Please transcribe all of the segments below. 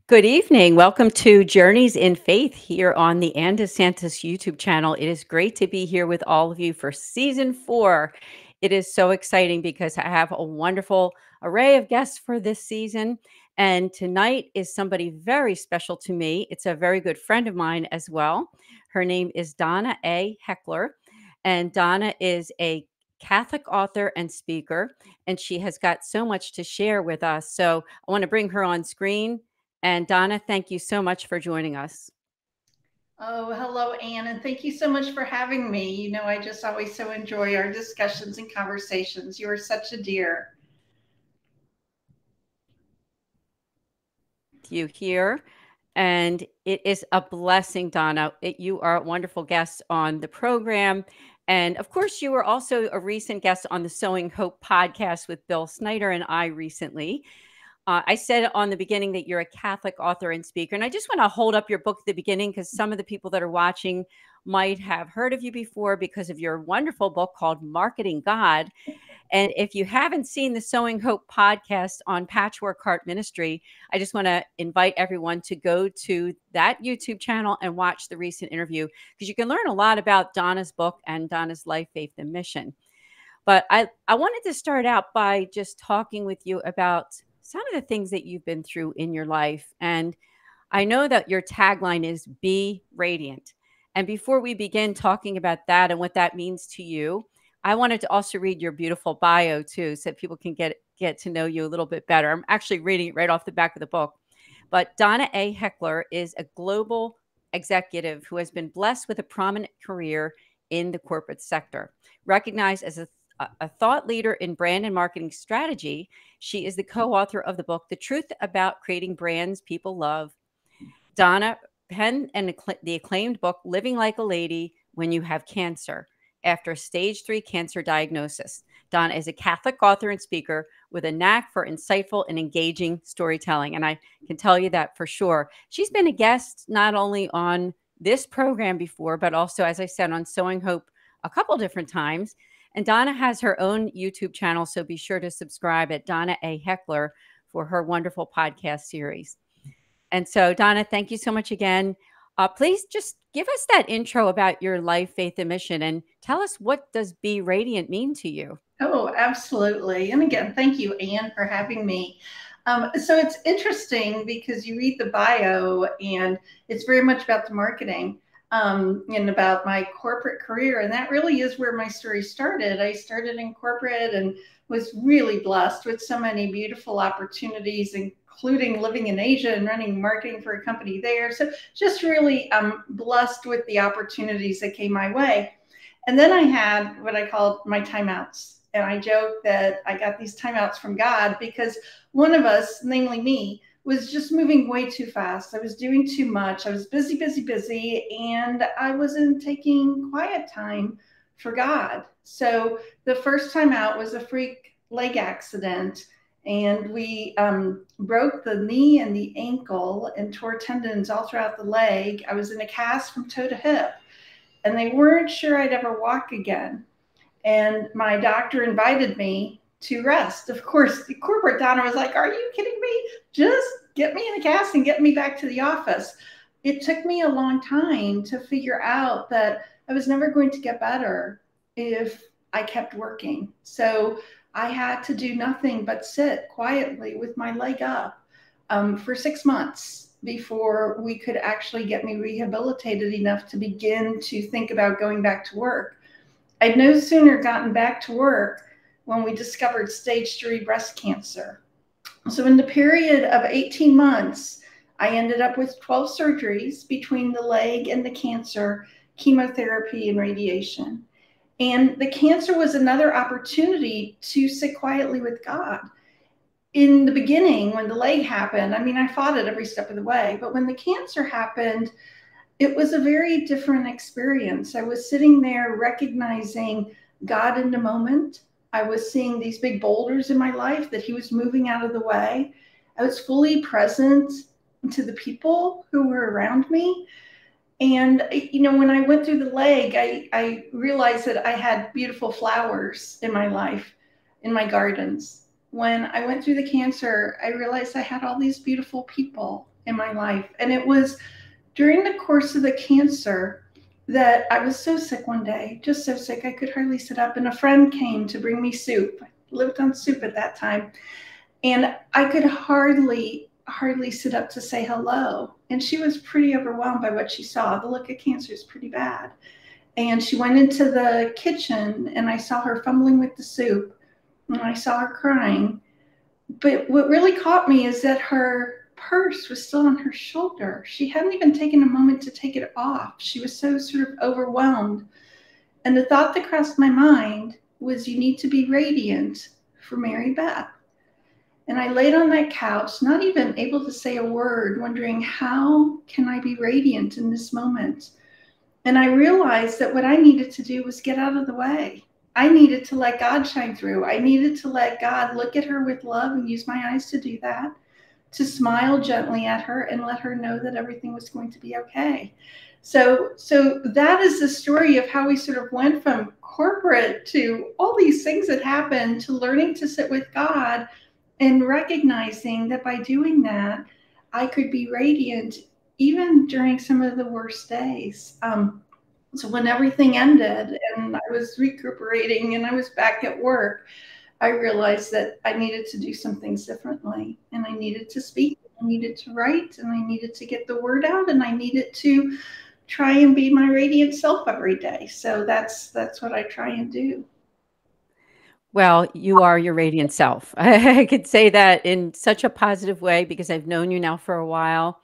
Good evening. Welcome to Journeys in Faith here on the Anne DeSantis YouTube channel. It is great to be here with all of you for season 4. It is so exciting because I have a wonderful array of guests for this season. And tonight is somebody very special to me. It's a very good friend of mine as well. Her name is Donna A. Heckler. And Donna is a Catholic author and speaker, and she has got so much to share with us. So I want to bring her on screen. And Donna, thank you so much for joining us. Oh, hello, Anne, and thank you so much for having me. You know, I just always so enjoy our discussions and conversations. You are such a dear. You here. And it is a blessing, Donna. You are a wonderful guest on the program. And of course, you were also a recent guest on the Sowing Hope podcast with Bill Snyder and I recently. I said on the beginning that you're a Catholic author and speaker. And I just want to hold up your book at the beginning because some of the people that are watching might have heard of you before because of your wonderful book called Marketing God. And if you haven't seen the Sowing Hope podcast on Patchwork Heart Ministry, I just want to invite everyone to go to that YouTube channel and watch the recent interview because you can learn a lot about Donna's book and Donna's life, faith, and mission. But I wanted to start out by just talking with you about some of the things that you've been through in your life. And I know that your tagline is Be Radiant. And before we begin talking about that and what that means to you, I wanted to also read your beautiful bio too, so people can get to know you a little bit better. I'm actually reading it right off the back of the book. But Donna A. Heckler is a global executive who has been blessed with a prominent career in the corporate sector. Recognized as a thought leader in brand and marketing strategy, she is the co-author of the book, The Truth About Creating Brands People Love. Donna penned the acclaimed book, Living Like a Lady When You Have Cancer, after a stage 3 cancer diagnosis. Donna is a Catholic author and speaker with a knack for insightful and engaging storytelling. And I can tell you that for sure. She's been a guest not only on this program before, but also, as I said, on Sowing Hope a couple different times. And Donna has her own YouTube channel, so be sure to subscribe at Donna A. Heckler for her wonderful podcast series. And so, Donna, thank you so much again. Please just give us that intro about your life, faith, and mission, and tell us, what does Be Radiant mean to you? Oh, absolutely. And again, thank you, Anne, for having me. So it's interesting because you read the bio and it's very much about the marketing and about my corporate career. And that really is where my story started. I started in corporate and was really blessed with so many beautiful opportunities, including living in Asia and running marketing for a company there. So just really blessed with the opportunities that came my way. And then I had what I called my timeouts. And I joke that I got these timeouts from God because one of us, namely me, was just moving way too fast. I was doing too much. I was busy, busy, busy, and I wasn't taking quiet time for God. So the first time out was a freak leg accident, and we broke the knee and the ankle and tore tendons all throughout the leg. I was in a cast from toe to hip, and they weren't sure I'd ever walk again. And my doctor invited me to rest. Of course, the corporate Donna was like, "Are you kidding me? Just get me in a cast and get me back to the office." It took me a long time to figure out that I was never going to get better if I kept working. So I had to do nothing but sit quietly with my leg up for 6 months before we could actually get me rehabilitated enough to begin to think about going back to work. I'd no sooner gotten back to work when we discovered stage 3 breast cancer. So in the period of 18 months, I ended up with 12 surgeries between the leg and the cancer, chemotherapy, and radiation. And the cancer was another opportunity to sit quietly with God. In the beginning, when the leg happened, I mean, I fought it every step of the way, but when the cancer happened, it was a very different experience. I was sitting there recognizing God in the moment. I was seeing these big boulders in my life that he was moving out of the way. I was fully present to the people who were around me. And, you know, when I went through the leg, I realized that I had beautiful flowers in my life, in my gardens. When I went through the cancer, I realized I had all these beautiful people in my life. And it was during the course of the cancer that I was so sick one day, just so sick I could hardly sit up. And a friend came to bring me soup. I lived on soup at that time. And I could hardly sit up to say hello. And she was pretty overwhelmed by what she saw. The look of cancer is pretty bad. And she went into the kitchen and I saw her fumbling with the soup and I saw her crying. But what really caught me is that her purse was still on her shoulder. She hadn't even taken a moment to take it off. She was so sort of overwhelmed. And the thought that crossed my mind was, you need to be radiant for Mary Beth. And I laid on that couch, not even able to say a word, wondering, how can I be radiant in this moment? And I realized that what I needed to do was get out of the way. I needed to let God shine through. I needed to let God look at her with love and use my eyes to do that, to smile gently at her and let her know that everything was going to be okay. So that is the story of how we sort of went from corporate to all these things that happened to learning to sit with God and recognizing that by doing that, I could be radiant even during some of the worst days. So when everything ended and I was recuperating and I was back at work, I realized that I needed to do some things differently, and I needed to speak, I needed to write, and I needed to get the word out, and I needed to try and be my radiant self every day. So that's what I try and do. Well, you are your radiant self. I could say that in such a positive way because I've known you now for a while.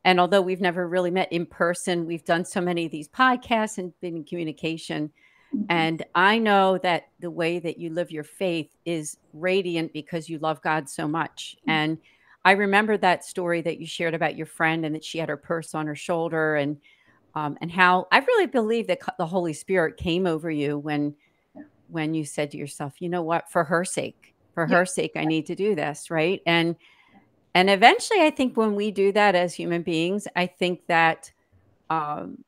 And although we've never really met in person, we've done so many of these podcasts and been in communication. Mhm. And I know that the way that you live your faith is radiant because you love God so much. And I remember that story that you shared about your friend and that she had her purse on her shoulder, and how I really believe that the Holy Spirit came over you when you said to yourself, you know what, for Yeah. her sake, I need to do this, right? And eventually, I think when we do that as human beings, I think that um,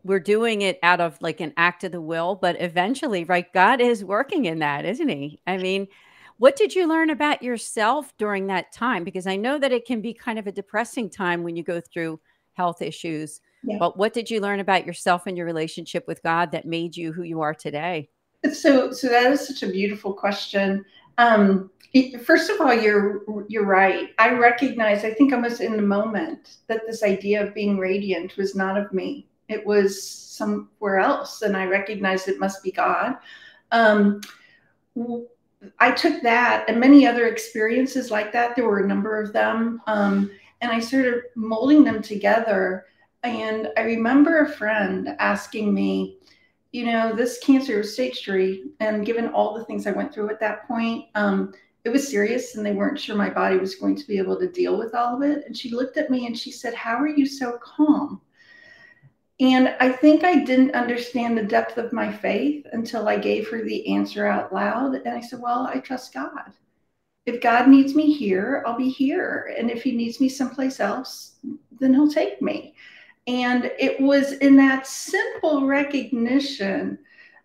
we're doing it out of like an act of the will, but eventually, right, God is working in that, isn't he? I mean, what did you learn about yourself during that time? Because I know that it can be kind of a depressing time when you go through health issues, Yeah. but what did you learn about yourself and your relationship with God that made you who you are today? So that is such a beautiful question. First of all, you're right. I recognize, I think I was in the moment that this idea of being radiant was not of me. It was somewhere else, and I recognized it must be God. Um, I took that and many other experiences like that. There were a number of them, and I started molding them together. And I remember a friend asking me, this cancer was stage 3, and given all the things I went through at that point, it was serious, and they weren't sure my body was going to be able to deal with all of it. And she looked at me and she said, "How are you so calm?" And I think I didn't understand the depth of my faith until I gave her the answer out loud. And I said, "Well, I trust God. If God needs me here, I'll be here. And if he needs me someplace else, then he'll take me." And it was in that simple recognition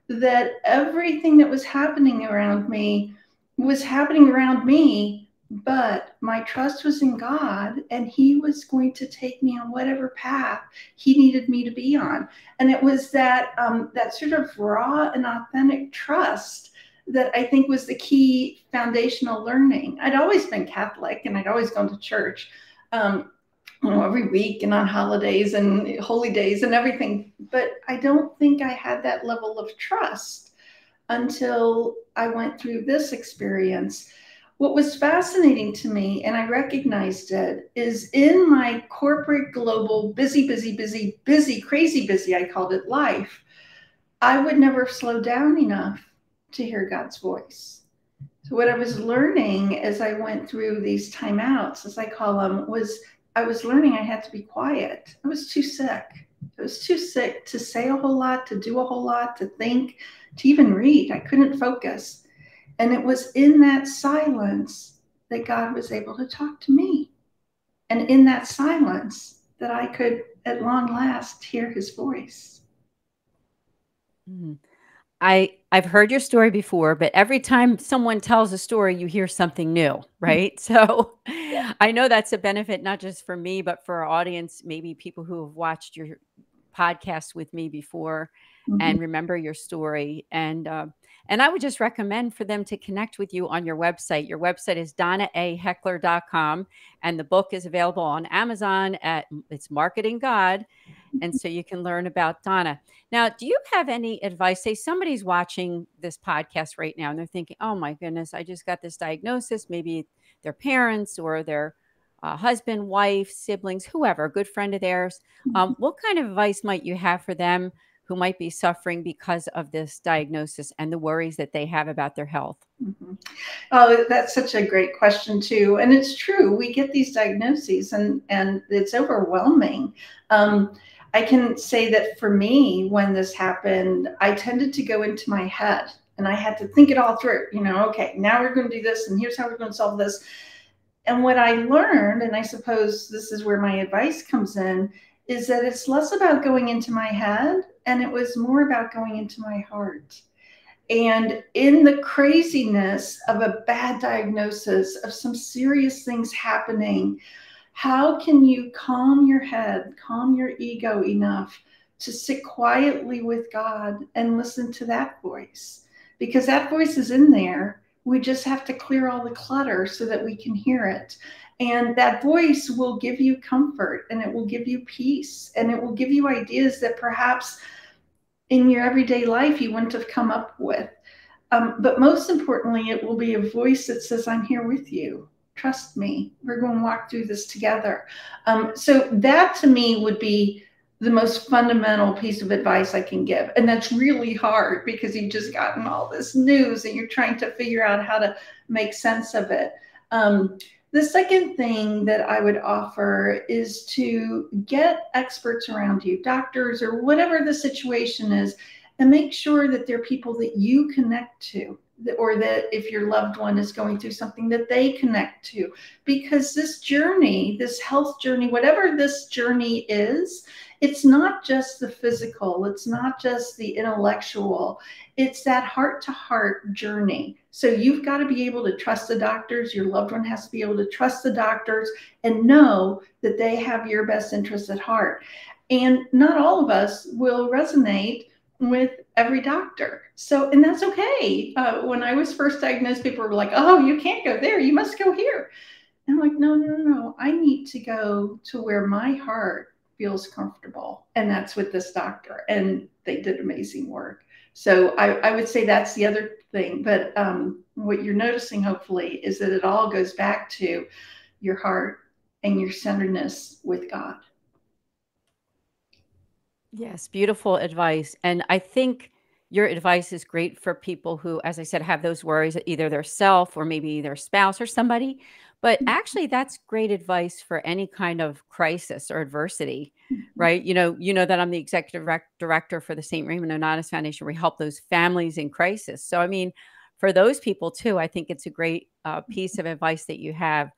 that everything that was happening around me, but my trust was in God, and he was going to take me on whatever path he needed me to be on. And it was that sort of raw and authentic trust that I think was the key foundational learning. I'd always been Catholic and I'd always gone to church. Every week and on holidays and holy days and everything. But I don't think I had that level of trust until I went through this experience. What was fascinating to me, and I recognized it, is in my corporate, global, busy, busy, busy, busy, crazy busy, I called it life, I would never slow down enough to hear God's voice. So what I was learning as I went through these timeouts, as I call them, was I was learning I had to be quiet. I was too sick. I was too sick to say a whole lot, to do a whole lot, to think, to even read. I couldn't focus. And it was in that silence that God was able to talk to me. And in that silence that I could, at long last, hear his voice. Mhm. I've heard your story before, but every time someone tells a story, you hear something new, right? So I know that's a benefit not just for me, but for our audience, maybe people who have watched your podcast with me before Mhm. and remember your story. And I would just recommend for them to connect with you on your website. Your website is DonnaAHeckler.com, and the book is available on Amazon at it's Marketing God, and so you can learn about Donna. Now, do you have any advice? Say somebody's watching this podcast right now and they're thinking, oh my goodness, I just got this diagnosis. Maybe their parents or their husband, wife, siblings, whoever, a good friend of theirs. What kind of advice might you have for them who might be suffering because of this diagnosis and the worries that they have about their health? Mhm. Oh, that's such a great question too, and it's true. We get these diagnoses, and it's overwhelming. Um, I can say that for me, when this happened, I tended to go into my head, and I had to think it all through. Okay, now we're going to do this, and here's how we're going to solve this. And what I learned, and I suppose this is where my advice comes in, is that it's less about going into my head, and it was more about going into my heart. And in the craziness of a bad diagnosis, of some serious things happening, how can you calm your head, calm your ego enough to sit quietly with God and listen to that voice? Because that voice is in there. We just have to clear all the clutter so that we can hear it. And that voice will give you comfort, and it will give you peace, and it will give you ideas that perhaps in your everyday life you wouldn't have come up with. But most importantly, it will be a voice that says, I'm here with you. Trust me. We're going to walk through this together. So that to me would be the most fundamental piece of advice I can give. And that's really hard because you've just gotten all this news and you're trying to figure out how to make sense of it. The second thing that I would offer is to get experts around you, doctors or whatever the situation is, and make sure that they're people that you connect to, or that if your loved one is going through something that they connect to. Because this journey, this health journey, whatever this journey is, it's not just the physical, it's not just the intellectual, it's that heart to heart journey. So you've got to be able to trust the doctors. Your loved one has to be able to trust the doctors and know that they have your best interests at heart. And not all of us will resonate with every doctor. So, and that's okay. When I was first diagnosed, people were like, oh, you can't go there. You must go here. And I'm like, no, no, no. I need to go to where my heart feels comfortable. And that's with this doctor. And they did amazing work. So I would say that's the other thing. But what you're noticing, hopefully, is that it all goes back to your heart and your centeredness with God. Yes, beautiful advice. And I think your advice is great for people who, as I said, have those worries, either their self or maybe their spouse or somebody. But actually, that's great advice for any kind of crisis or adversity, right? You know that I'm the executive director for the St. Raymond Anonymous Foundation. We help those families in crisis. So, I mean, for those people too, I think it's a great piece of advice that you have.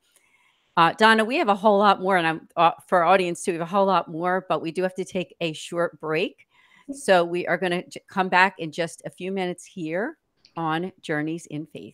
Donna, we have a whole lot more, and I'm for our audience too. We have a whole lot more, but we do have to take a short break. So we are going to come back in just a few minutes here on Journeys in Faith.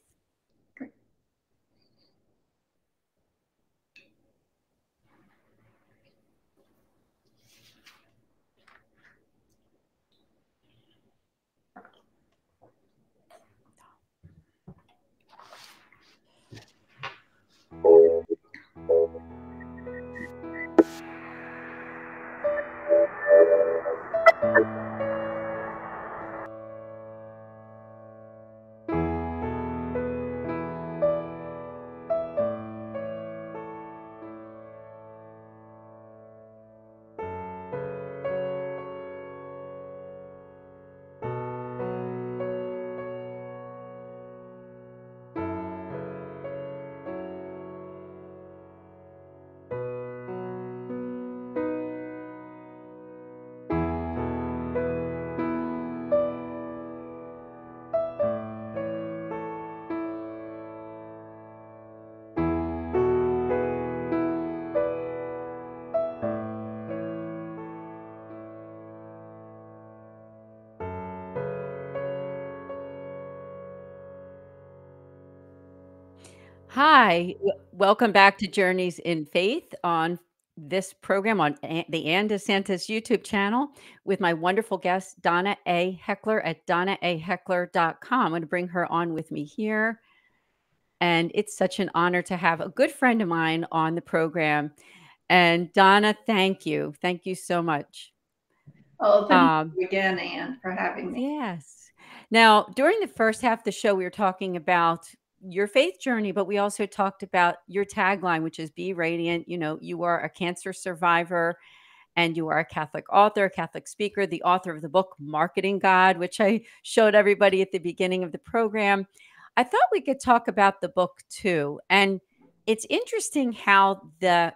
Hi. Welcome back to Journeys in Faith on this program on the Anne DeSantis YouTube channel with my wonderful guest, Donna A. Heckler at donnaaheckler.com. I'm going to bring her on with me here. And it's such an honor to have a good friend of mine on the program. And Donna, thank you. Thank you so much. Oh, thank you again, Anne, for having me. Yes. Now, during the first half of the show, we were talking about your faith journey, but we also talked about your tagline, which is Be Radiant. You know, you are a cancer survivor and you are a Catholic author, a Catholic speaker, the author of the book Marketing God, which I showed everybody at the beginning of the program. I thought we could talk about the book too. And it's interesting how the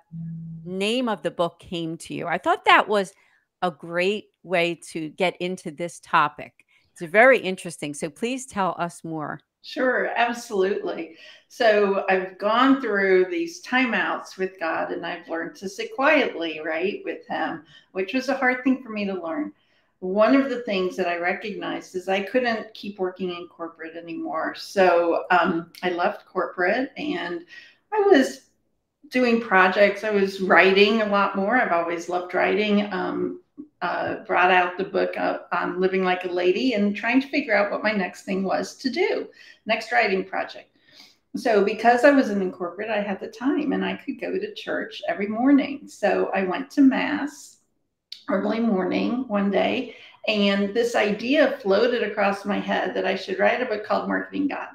name of the book came to you. I thought that was a great way to get into this topic. It's very interesting. So please tell us more. Sure, absolutely. So I've gone through these timeouts with God and I've learned to sit quietly, right, with Him, which was a hard thing for me to learn. One of the things that I recognized is I couldn't keep working in corporate anymore. So I left corporate and I was doing projects. I was writing a lot more. I've always loved writing. Brought out the book on living like a lady and trying to figure out what my next thing was to do, next writing project. So because I was in corporate, I had the time and I could go to church every morning. So I went to mass early morning one day, and this idea floated across my head that I should write a book called Marketing God.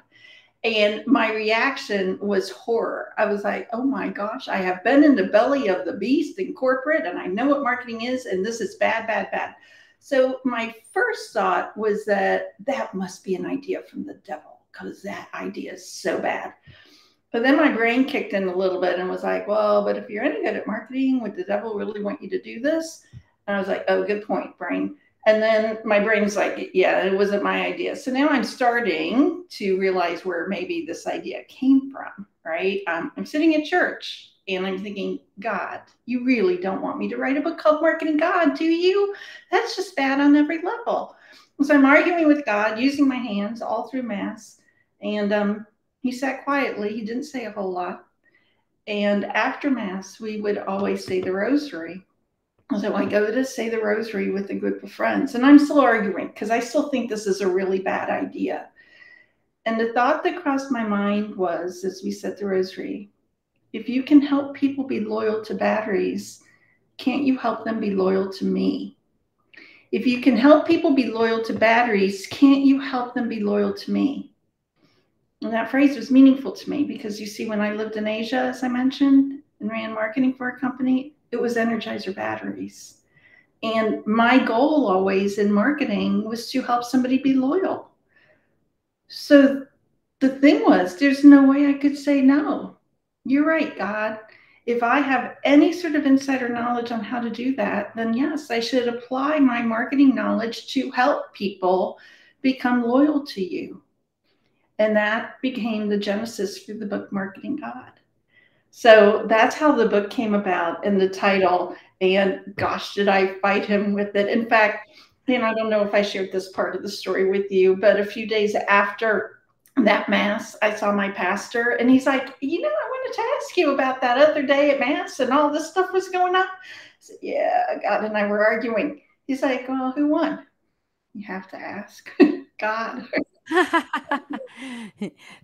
And my reaction was horror. I was like, oh my gosh, I have been in the belly of the beast in corporate and I know what marketing is, and this is bad, bad, bad. So my first thought was that that must be an idea from the devil because that idea is so bad. But then my brain kicked in a little bit and was like, well, but if you're any good at marketing, would the devil really want you to do this? And I was like, oh, good point, brain. And then my brain's like, yeah, it wasn't my idea. So now I'm starting to realize where maybe this idea came from, right? I'm sitting at church and I'm thinking, God, you really don't want me to write a book called Marketing God, do you? That's just bad on every level. So I'm arguing with God using my hands all through Mass. And he sat quietly. He didn't say a whole lot. And after Mass, we would always say the rosary. So I go to say the rosary with a group of friends, and I'm still arguing because I still think this is a really bad idea. And the thought that crossed my mind was, as we said the rosary, if you can help people be loyal to batteries, can't you help them be loyal to me? If you can help people be loyal to batteries, can't you help them be loyal to me? And that phrase was meaningful to me because you see, when I lived in Asia, as I mentioned, and ran marketing for a company, it was Energizer batteries. And my goal always in marketing was to help somebody be loyal. So the thing was, there's no way I could say no. You're right, God. If I have any sort of insider knowledge on how to do that, then yes, I should apply my marketing knowledge to help people become loyal to you. And that became the genesis for the book Marketing God. So that's how the book came about and the title. And gosh, did I fight him with it. In fact, I don't know if I shared this part of the story with you, but a few days after that Mass, I saw my pastor and he's like, I wanted to ask you about that other day at Mass and all this stuff was going on. I said, yeah, God and I were arguing. He's like, well, who won? You have to ask God.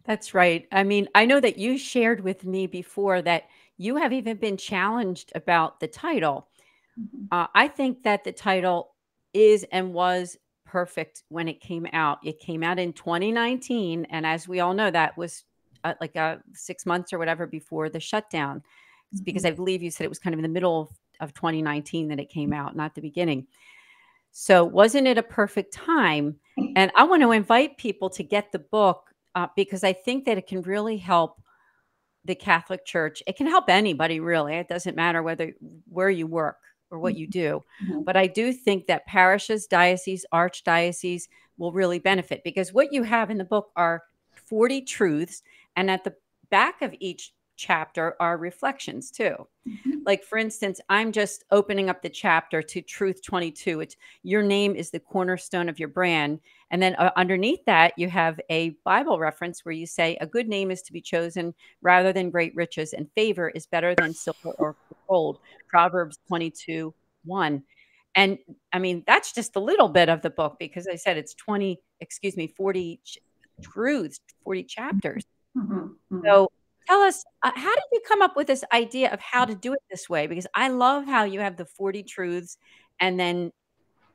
That's right. I mean, I know that you shared with me before that you have even been challenged about the title. I think that the title is and was perfect when it came out. It came out in 2019. And as we all know, that was 6 months or whatever before the shutdown. It's because I believe you said it was kind of in the middle of 2019 that it came out, not the beginning. So wasn't it a perfect time? And I want to invite people to get the book because I think that it can really help the Catholic Church. It can help anybody, really. It doesn't matter where you work or what you do. But I do think that parishes, dioceses, archdioceses will really benefit because what you have in the book are 40 truths. And at the back of each chapter are reflections too. Mhm. Like, for instance, I'm just opening up the chapter to Truth 22, which your name is the cornerstone of your brand. And then underneath that, you have a Bible reference where you say, a good name is to be chosen rather than great riches, and favor is better than silver or gold. Proverbs 22:1. And I mean, that's just a little bit of the book because I said it's 40 truths, 40 chapters. Mhm. Mhm. So tell us, how did you come up with this idea of how to do it this way? Because I love how you have the 40 truths and then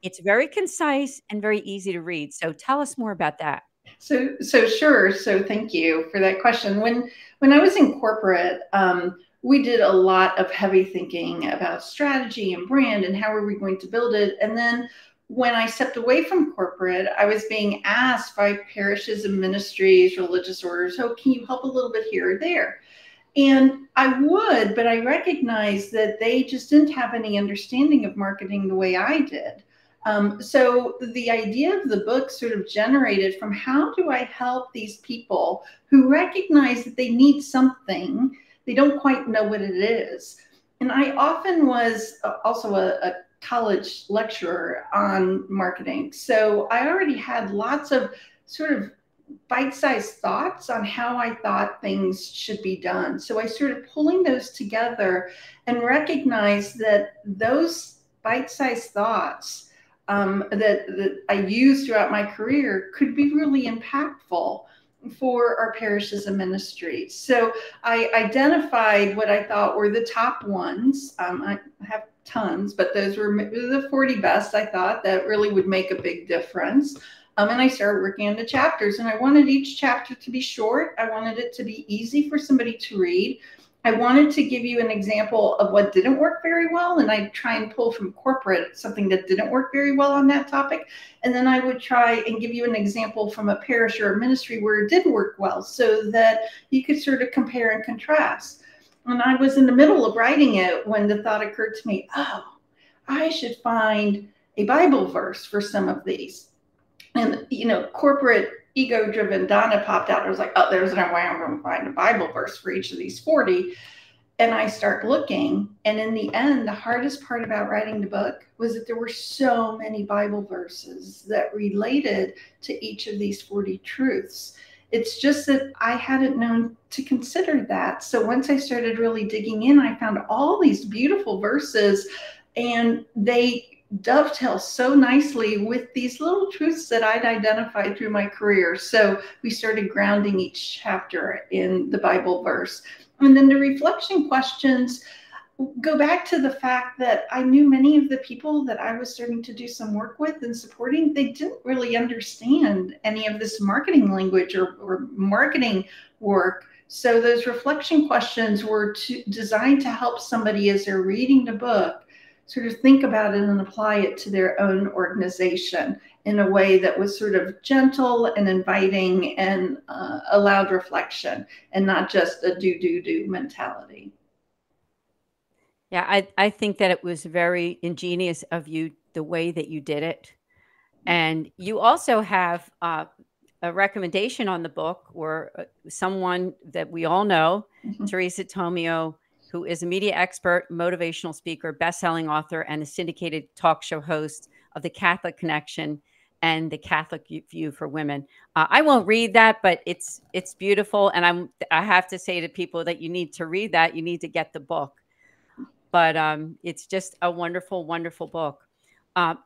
it's very concise and very easy to read. So tell us more about that. So sure. So thank you for that question. When I was in corporate, we did a lot of heavy thinking about strategy and brand and how are we going to build it. And then when I stepped away from corporate, I was being asked by parishes and ministries, religious orders, oh, can you help a little bit here or there? And I would, but I recognized that they just didn't have any understanding of marketing the way I did. So the idea of the book sort of generated from how do I help these people who recognize that they need something, they don't quite know what it is. And I often was also a college lecturer on marketing. So I already had lots of sort of bite-sized thoughts on how I thought things should be done. So I started pulling those together and recognized that those bite-sized thoughts that I used throughout my career could be really impactful for our parishes and ministries. So I identified what I thought were the top ones. I have tons, but those were the 40 best I thought that really would make a big difference. And I started working on the chapters, and I wanted each chapter to be short. I wanted it to be easy for somebody to read. I wanted to give you an example of what didn't work very well, and I'd try and pull from corporate something that didn't work very well on that topic. And then I would try and give you an example from a parish or a ministry where it did work well so that you could sort of compare and contrast. And I was in the middle of writing it when the thought occurred to me, oh, I should find a Bible verse for some of these. And corporate ego driven Donna popped out. I was like, oh, there's no way I'm going to find a Bible verse for each of these 40. And I start looking, and in the end, the hardest part about writing the book was that there were so many Bible verses that related to each of these 40 truths. It's just that I hadn't known to consider that. So once I started really digging in, I found all these beautiful verses, and they dovetail so nicely with these little truths that I'd identified through my career. So we started grounding each chapter in the Bible verse. And then the reflection questions go back to the fact that I knew many of the people that I was starting to do some work with and supporting, they didn't really understand any of this marketing language or marketing work. So those reflection questions were designed to help somebody as they're reading the book sort of think about it and apply it to their own organization in a way that was sort of gentle and inviting and allowed reflection and not just a do mentality. Yeah, I think that it was very ingenious of you the way that you did it. And you also have a recommendation on the book or someone that we all know, Mhm. Teresa Tomeo, who is a media expert, motivational speaker, best-selling author, and a syndicated talk show host of The Catholic Connection and The Catholic View for Women. I won't read that, but it's beautiful, and I have to say to people that you need to read that. You need to get the book, but it's just a wonderful, wonderful book.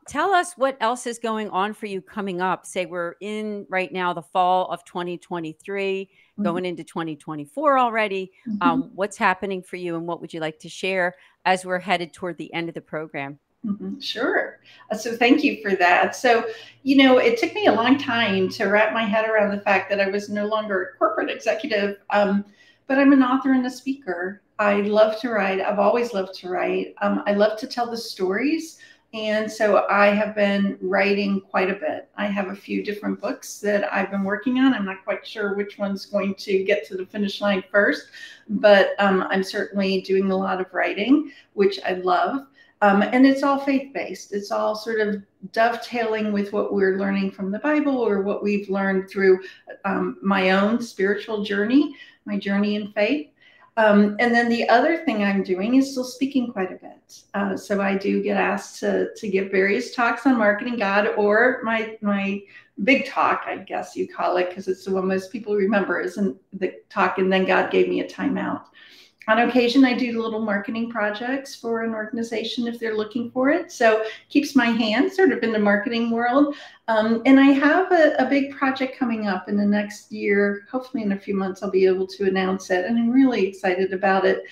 Tell us what else is going on for you coming up. Say we're in right now the fall of 2023, Mhm. going into 2024 already. Mhm. What's happening for you, and what would you like to share as we're headed toward the end of the program? Sure. So thank you for that. So, it took me a long time to wrap my head around the fact that I was no longer a corporate executive, but I'm an author and a speaker. I love to write. I've always loved to write. I love to tell the stories. And so I have been writing quite a bit. I have a few different books that I've been working on. I'm not quite sure which one's going to get to the finish line first, but I'm certainly doing a lot of writing, which I love. And it's all faith-based. It's all sort of dovetailing with what we're learning from the Bible or what we've learned through my own spiritual journey, my journey in faith. And then the other thing I'm doing is still speaking quite a bit. So I do get asked to give various talks on marketing God, or my big talk, I guess you call it, because it's the one most people remember, isn't the talk, and then God gave me a timeout. On occasion, I do little marketing projects for an organization if they're looking for it. So keeps my hand sort of in the marketing world. And I have a big project coming up in the next year. Hopefully in a few months, I'll be able to announce it. And I'm really excited about it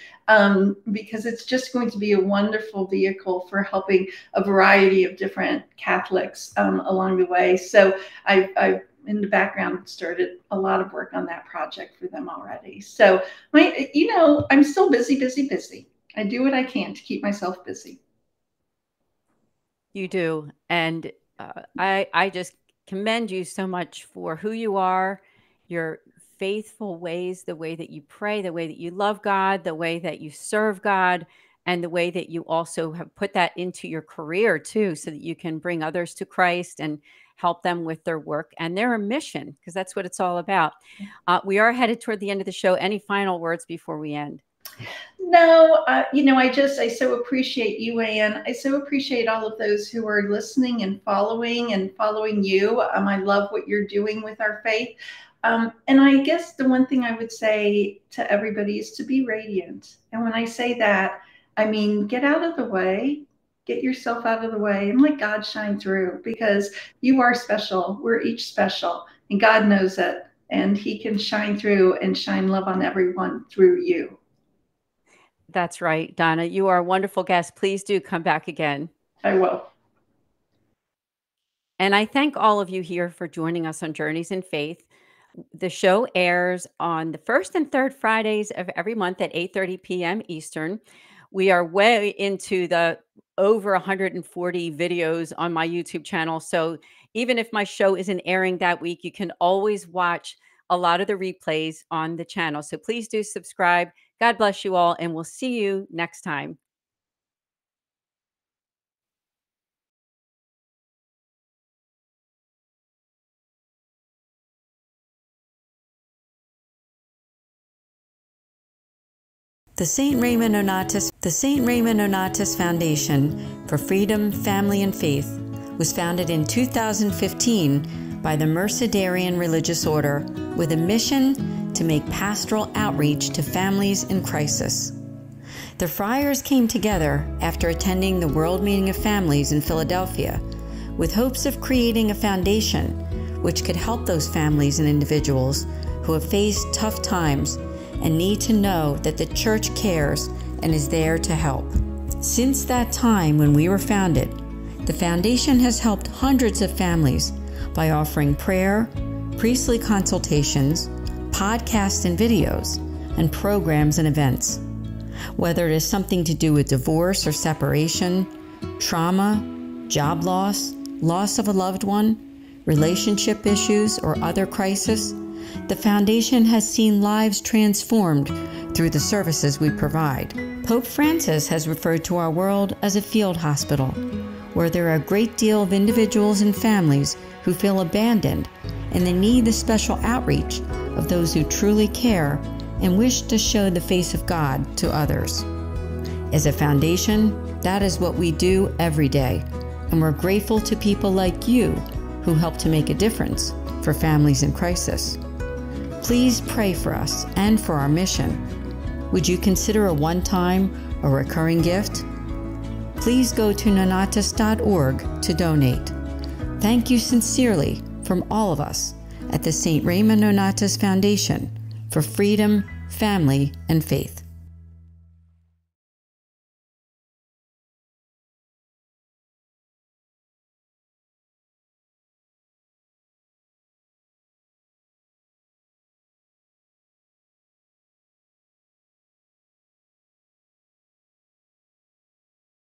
because it's just going to be a wonderful vehicle for helping a variety of different Catholics along the way. So I've in the background started a lot of work on that project for them already. So I'm still busy. I do what I can to keep myself busy. You do. And I just commend you so much for who you are, your faithful ways, the way that you pray, the way that you love God, the way that you serve God, and the way that you also have put that into your career too, so that you can bring others to Christ and help them with their work and their mission, because that's what it's all about. We are headed toward the end of the show. Any final words before we end? No, I so appreciate you, Anne. I so appreciate all of those who are listening and following you. I love what you're doing with our faith. And I guess the one thing I would say to everybody is to be radiant. And when I say that, I mean, get out of the way, get yourself out of the way and let God shine through, because you are special. We're each special, and God knows it. And he can shine through and shine love on everyone through you. That's right, Donna. You are a wonderful guest. Please do come back again. I will. And I thank all of you here for joining us on Journeys in Faith. The show airs on the first and third Fridays of every month at 8:30 p.m. Eastern. We are way into the over 140 videos on my YouTube channel. So even if my show isn't airing that week, you can always watch a lot of the replays on the channel. So please do subscribe. God bless you all, and we'll see you next time. The St. Raymond Nonatus Foundation for Freedom, Family, and Faith was founded in 2015 by the Mercedarian Religious Order with a mission to make pastoral outreach to families in crisis. The friars came together after attending the World Meeting of Families in Philadelphia with hopes of creating a foundation which could help those families and individuals who have faced tough times and need to know that the Church cares and is there to help. Since that time when we were founded, the foundation has helped hundreds of families by offering prayer, priestly consultations, podcasts and videos, and programs and events. Whether it is something to do with divorce or separation, trauma, job loss, loss of a loved one, relationship issues, or other crisis, the foundation has seen lives transformed through the services we provide. Pope Francis has referred to our world as a field hospital, where there are a great deal of individuals and families who feel abandoned and they need the special outreach of those who truly care and wish to show the face of God to others. As a foundation, that is what we do every day, and we're grateful to people like you who help to make a difference for families in crisis. Please pray for us and for our mission. Would you consider a one-time or recurring gift? Please go to nonatus.org to donate. Thank you sincerely from all of us at the St. Raymond Nonatus Foundation for Freedom, Family, and Faith.